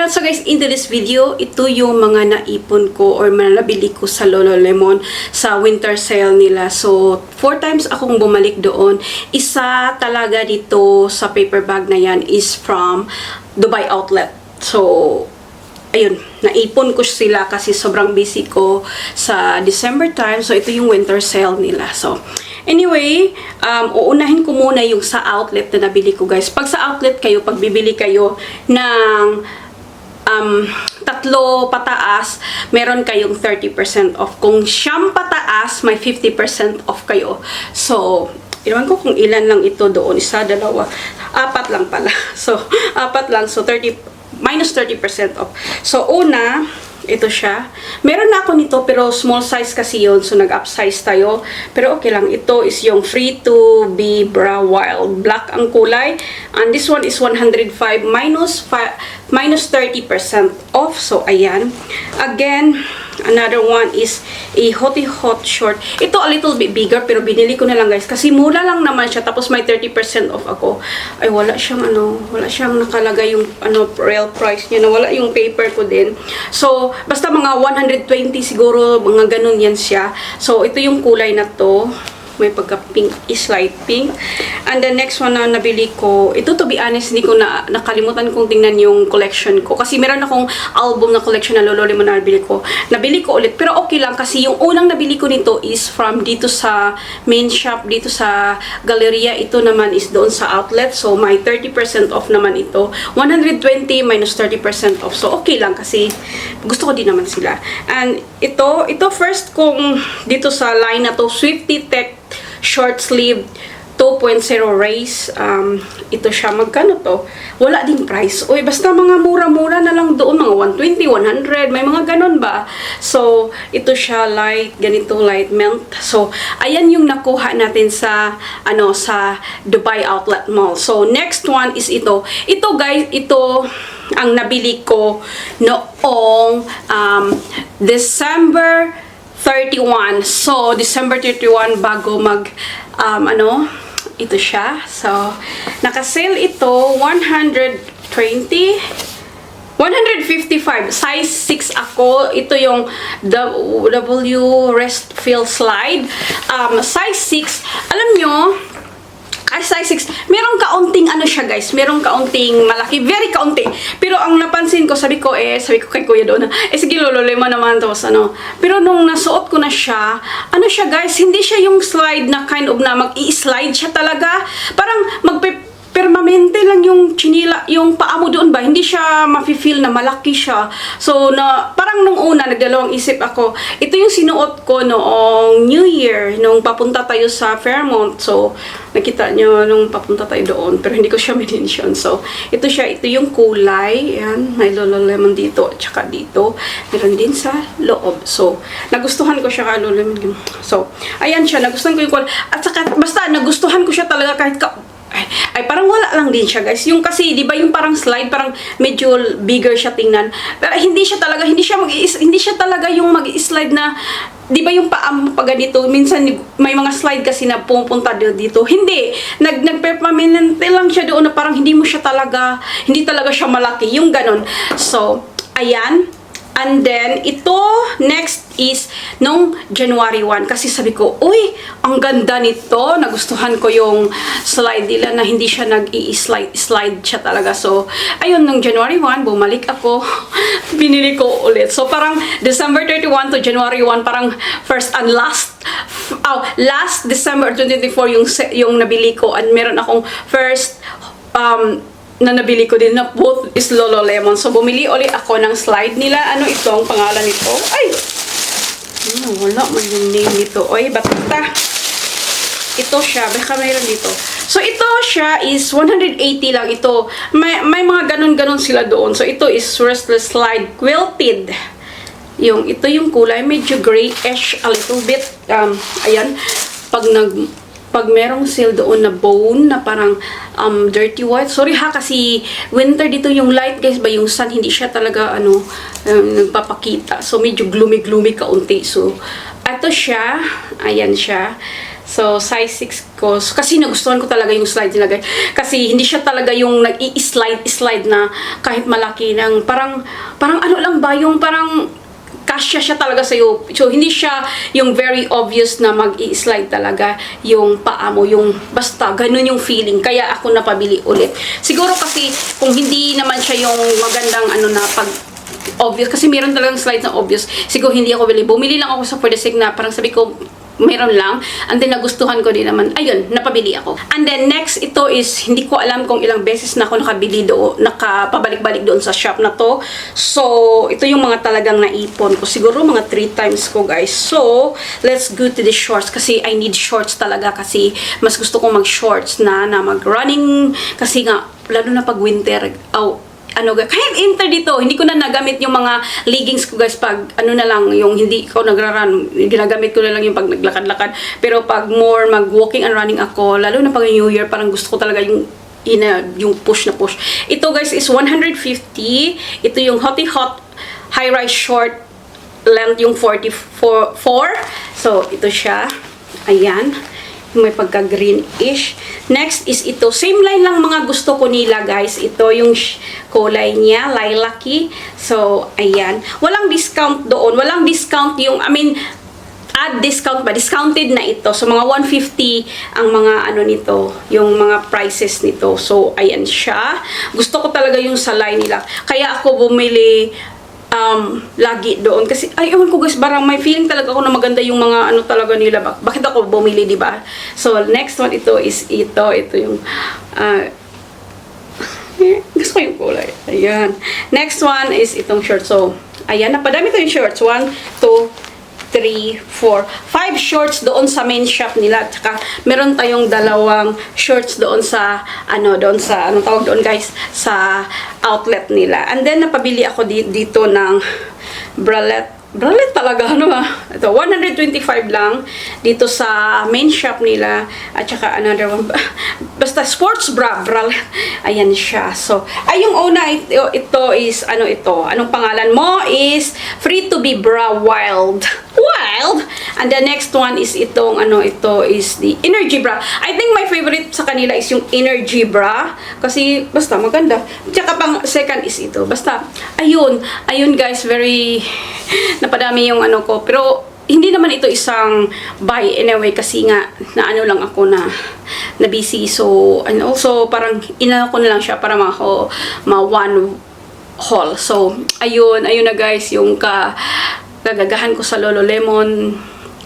Ayan, so guys, into this video, ito yung mga naipon ko or nabili ko sa Lululemon sa winter sale nila. So, 4 times akong bumalik doon. Isa talaga dito sa paper bag na yan is from Dubai Outlet. So, ayun, naipon ko sila kasi sobrang busy ko sa December time. So, ito yung winter sale nila. So, anyway, uunahin ko muna yung sa outlet na nabili ko, guys. Pag sa outlet kayo, pag bibili kayo ng tatlo pataas, meron kayong 30% off. Kung siyam pataas, may 50% off kayo. So, iwan ko kung ilan lang ito doon. Isa, dalawa, apat lang pala. So, apat lang. So, minus 30% off. So, una, ito siya. Meron na ako nito pero small size kasi yun. So, nag-upsize tayo. Pero okay lang. Ito is yung Free to Be Bra Wild. Black ang kulay. And this one is 105 minus 30% off. So, ayan. Again, another one is a hot short. Ito a little bit bigger pero binili ko na lang, guys. Kasi mura lang naman siya. Tapos may 30% off ako. Ay, wala siyang wala siyang nakalagay yung real price niya. Wala yung paper ko din. So, basta mga 120 siguro, mga ganun yan siya. So, ito yung kulay na to. May pagka-pink, is light pink. And the next one na nabili ko, ito to be honest, hindi ko nakalimutan kong tingnan yung collection ko. Kasi meron akong album na collection na Lululemon na nabili ko. Nabili ko ulit, pero okay lang kasi yung unang nabili ko nito is from dito sa main shop, dito sa Galleria. Ito naman is doon sa outlet. So, may 30% off naman ito. 120 minus 30% off. So, okay lang kasi gusto ko din naman sila. And ito first kong dito sa line na to, Swifty Tech short sleeve 2.0 race. Ito siya, magkano to? Wala ding price. Uy, basta mga mura-mura na lang doon, mga 120, 100, may mga ganon ba? So, ito siya light, ganito light melt. So, ayan yung nakuha natin sa sa Dubai Outlet Mall. So, next one is ito. Ito, guys, ito ang nabili ko noong December 31. So, December 31 bago ito siya. So, naka-sale ito 155. Size 6 ako. Ito yung W Rest Feel Slide. Size 6. Alam nyo, size 6, merong kaunting siya, guys. Merong kaunting malaki. Very kaunti. Pero ang napansin ko, sabi ko kay kuya doon, sige, Lululemon naman to. Pero nung nasuot ko na siya, siya, guys, hindi siya yung slide na kind of na mag-i-slide siya talaga. Parang permanente lang yung chinila, yung paa mo doon ba, hindi siya mafe-feel na malaki siya. So, parang nung una, nagdalawang isip ako, ito yung sinuot ko noong New Year, nung papunta tayo sa Fairmont. So, nakita nyo nung papunta tayo doon, pero hindi ko siya mention. So, ito yung kulay. Ayan, may Lululemon dito, at saka dito. Meron din sa loob. So, nagustuhan ko siya ka Lululemon. So, ayan siya, nagustuhan ko yung kulay. At saka, basta, nagustuhan ko siya talaga kahit ay parang wala lang din siya, guys. Yung kasi, di ba yung parang slide, parang medyo bigger siya tingnan. Pero hindi siya talaga yung mag-slide na, di ba yung paa mo pa ganito, minsan may mga slide kasi na pumunta dito. Hindi. Nagpermanente lang siya doon na parang hindi talaga siya malaki. Yung ganon. So, ayan. And then, ito, next is nung January 1. Kasi sabi ko, uy, ang ganda nito. Nagustuhan ko yung slide nila na hindi siya nag-i-slide siya talaga. So, ayun, nung January 1, bumalik ako. Binili ko ulit. So, parang December 31 to January 1, parang first and last December 2024 yung nabili ko. And meron akong first, na nabili ko din na both is Lululemon. So, bumili ulit ako ng slide nila. Ano ito? Ang pangalan nito? Ay! Wala man yung name nito. Oy, basta. Ito siya. Baka mayroon dito. So, ito siya is 180 lang ito. May mga ganon-ganon sila doon. So, ito is Restless Slide Quilted. Ito yung kulay. Medyo grayish a little bit. Ayan. Pag merong sale doon na bone na parang dirty white. Sorry ha, kasi winter dito yung light, guys, ba yung sun, hindi siya talaga nagpapakita. So, medyo gloomy kaunti. So, ito siya. Ayan siya. So, size 6 ko. So, kasi nagustuhan ko talaga yung slide nila, guys. Kasi hindi siya talaga yung nag-i-slide na kahit malaki ng parang ano lang ba, yung parang kasya siya talaga sa'yo. So, hindi siya yung very obvious na mag-i-slide talaga yung paa mo. Yung basta, ganun yung feeling. Kaya ako napabili ulit. Siguro kasi, kung hindi naman siya yung magandang ano na pag obvious, kasi meron talagang slides na obvious, siguro hindi ako bili. Bumili lang ako sa for the sake na parang sabi ko, meron lang. And then, nagustuhan ko din naman. Ayun, napabili ako. And then, next, ito is, hindi ko alam kung ilang beses na ako nakabili doon, nakapabalik-balik doon sa shop na to. So, ito yung mga talagang naipon ko. Siguro, mga 3 times ko, guys. So, let's go to the shorts. Kasi, I need shorts talaga. Kasi, mas gusto kong mag-shorts na mag-running. Kasi nga, lalo na pag winter, kahit winter dito, hindi ko na nagamit yung mga leggings ko, guys, pag ano na lang, yung hindi ko nagra-run, ginagamit ko na lang yung pag naglakad-lakad. Pero pag more mag-walking and running ako, lalo na pag New Year, parang gusto ko talaga yung push na push. Ito, guys, is 150. Ito yung Hottie Hot high-rise short length, yung 44. So, ito siya. Ayan. May pagka-greenish. Next is ito. Same line lang mga gusto ko nila, guys. Ito yung kulay niya, lilac-y. So, ayan. Walang discount doon. Walang discount yung, add discount ba? Discounted na ito. So, mga 150 ang mga ano nito, yung mga prices nito. So, ayan siya. Gusto ko talaga yung sa line nila. Kaya ako bumili lagi doon kasi ewan ko, guys, parang may feeling talaga ako na maganda yung mga ano talaga nila. Bakit ako bumili, di ba? So next one, ito yung gusto ko yung kulay. Ayan. Next one is itong short. So ayan, napadami to yung shorts. 1, 2, 3, 4, 5 shorts doon sa main shop nila. Tsaka meron tayong 2 shorts doon sa anong tawag doon, guys, sa outlet nila. And then napabili ako dito ng bralette talaga, ito 125 lang dito sa main shop nila. At saka another one, basta sports bra, ayan siya. So yung una, ito is anong pangalan mo is Free to be Bra Wild. And the next one is ito is the Energy Bra. I think my favorite sa kanila is yung Energy Bra kasi basta maganda. Tsaka pang second is ito. Basta ayun guys, very napadami yung ko, pero hindi naman ito isang buy anyway kasi nga na lang ako na busy. So and also parang ko na lang siya para one haul. So ayun na guys yung kagagahan ko sa Lululemon.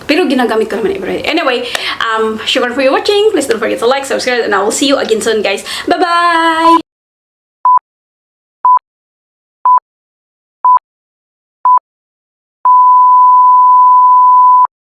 Pero ginagamit ko naman every day. Anyway, syukur for you watching. Please don't forget to like, subscribe, and I will see you again soon, guys. Bye-bye!